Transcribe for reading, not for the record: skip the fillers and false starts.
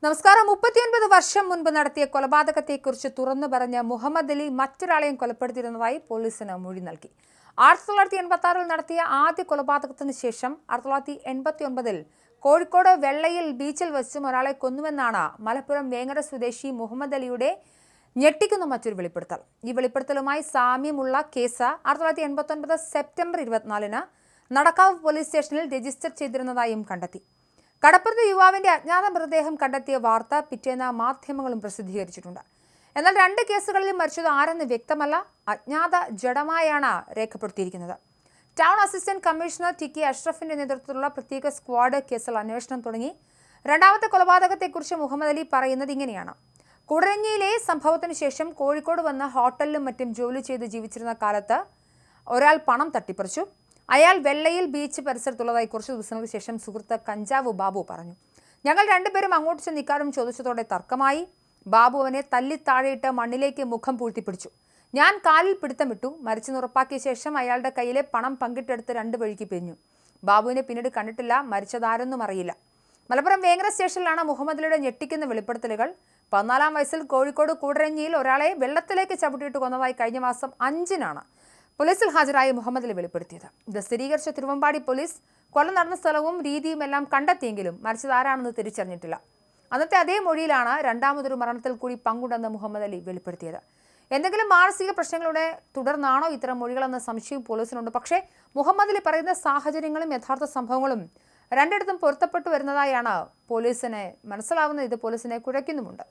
നമസ്കാരം. 39 വർഷം മുൻപ് നടത്തിയ കൊലപാതകത്തെക്കുറിച്ച് തുറന്നു പറഞ്ഞ മുഹമ്മദ് അലി മറ്റൊരാളെയും കൊലപ്പെടുത്തിയിരുന്നതായി പോലീസിന് മൊഴി നൽകി. 1986 നടത്തിയ ആദ്യ കൊലപാതകത്തിന് ശേഷം 1989 കോഴിക്കോട് വെള്ളയിൽ ബീച്ചിൽ വെച്ചും ഒരാളെ കൊന്നുവെന്നാണ് മലപ്പുറം വേങ്ങര സ്വദേശി മുഹമ്മദ് അലിയുടെ ഞെട്ടിക്കുന്ന മറ്റൊരു വെളിപ്പെടുത്തൽ. ഈ വെളിപ്പെടുത്തലുമായി സാമ്യമുള്ള കേസ് 1989 സെപ്റ്റംബർ 24-ന് നടക്കാവ് പോലീസ് സ്റ്റേഷനിൽ രജിസ്റ്റർ ചെയ്തിരുന്നതായും കണ്ടെത്തി. കടപ്പുറത്ത് യുവാവിന്റെ അജ്ഞാത മൃതദേഹം കണ്ടെത്തിയ വാർത്ത പിറ്റേന്ന് മാധ്യമങ്ങളും പ്രസിദ്ധീകരിച്ചിട്ടുണ്ട്. എന്നാൽ രണ്ട് കേസുകളിലും മരിച്ചത് ആരെന്ന് വ്യക്തമല്ല. അജ്ഞാത ജഡമായാണ് രേഖപ്പെടുത്തിയിരിക്കുന്നത്. Town assistant commissioner T K. അഷ്റഫിന്റെ നേതൃത്വത്തിലുള്ള പ്രത്യേക സ്ക്വാഡ് കേസിൽ അന്വേഷണം തുടങ്ങി. രണ്ടാമത്തെ കൊലപാതകത്തെക്കുറിച്ച് മുഹമ്മദ് അലി പറയുന്നത് ഇങ്ങനെയാണ്. കൂടരഞ്ഞിയിലെ സംഭവത്തിന് ശേഷം കോഴിക്കോട് വന്ന് ഹോട്ടലിലും മറ്റും ജോലി ചെയ്ത് ജീവിച്ചിരുന്ന കാലത്ത് ഒരാൾ പണം തട്ടിപ്പറിച്ചു. അയാൾ വെള്ളയിൽ ബീച്ച് പരിസരത്തുള്ളതായി കുറച്ച് ദിവസങ്ങൾക്ക് ശേഷം സുഹൃത്ത് കഞ്ചാവ് ബാബു പറഞ്ഞു. ഞങ്ങൾ രണ്ടുപേരും അങ്ങോട്ട് ചെന്ന് ഇക്കാര്യം ചോദിച്ചതോടെ തർക്കമായി. ബാബു അവനെ തല്ലി താഴെയിട്ട് മണ്ണിലേക്ക് മുഖം പൂഴ്ത്തിപ്പിടിച്ചു. ഞാൻ കാലിൽ പിടുത്തമിട്ടു. മരിച്ചെന്ന് ഉറപ്പാക്കിയ ശേഷം അയാളുടെ കയ്യിലെ പണം പങ്കിട്ടെടുത്ത് രണ്ട് വഴിക്ക് പിരിഞ്ഞു. ബാബുവിനെ പിന്നീട് കണ്ടിട്ടില്ല. മരിച്ചതാരെന്നും അറിയില്ല. മലപ്പുറം വേങ്ങര സ്റ്റേഷനിലാണ് മുഹമ്മദ് അലിയുടെ ഞെട്ടിക്കുന്ന വെളിപ്പെടുത്തലുകൾ. 14-ാം വയസ്സിൽ കോഴിക്കോട് കൂടരഞ്ഞിയിൽ ഒരാളെ വെള്ളത്തിലേക്ക് ചവിട്ടിയിട്ട് കൊന്നതായി കഴിഞ്ഞ മാസം 5-നാണ് പോലീസിൽ ഹാജരായ മുഹമ്മദ് അലി വെളിപ്പെടുത്തിയത്. ഇത് സ്ഥിരീകരിച്ച തിരുവമ്പാടി പോലീസ് കൊല നടന്ന സ്ഥലവും രീതിയും എല്ലാം കണ്ടെത്തിയെങ്കിലും മരിച്ചതാരാണെന്ന് തിരിച്ചറിഞ്ഞിട്ടില്ല. അന്നത്തെ അതേ മൊഴിയിലാണ് രണ്ടാമതൊരു മരണത്തിൽ കൂടി പങ്കുണ്ടെന്ന് മുഹമ്മദ് അലി വെളിപ്പെടുത്തിയത്. എന്തെങ്കിലും മാനസിക പ്രശ്നങ്ങളുടെ തുടർന്നാണോ ഇത്തരം മൊഴികളെന്ന സംശയം പോലീസിനുണ്ട്. പക്ഷേ മുഹമ്മദ് അലി പറയുന്ന സാഹചര്യങ്ങളും യഥാർത്ഥ സംഭവങ്ങളും രണ്ടിടത്തും പൊരുത്തപ്പെട്ടു വരുന്നതായാണ് പോലീസിനെ മനസ്സിലാവുന്നത്. ഇത് പോലീസിനെ കുഴയ്ക്കുന്നുമുണ്ട്.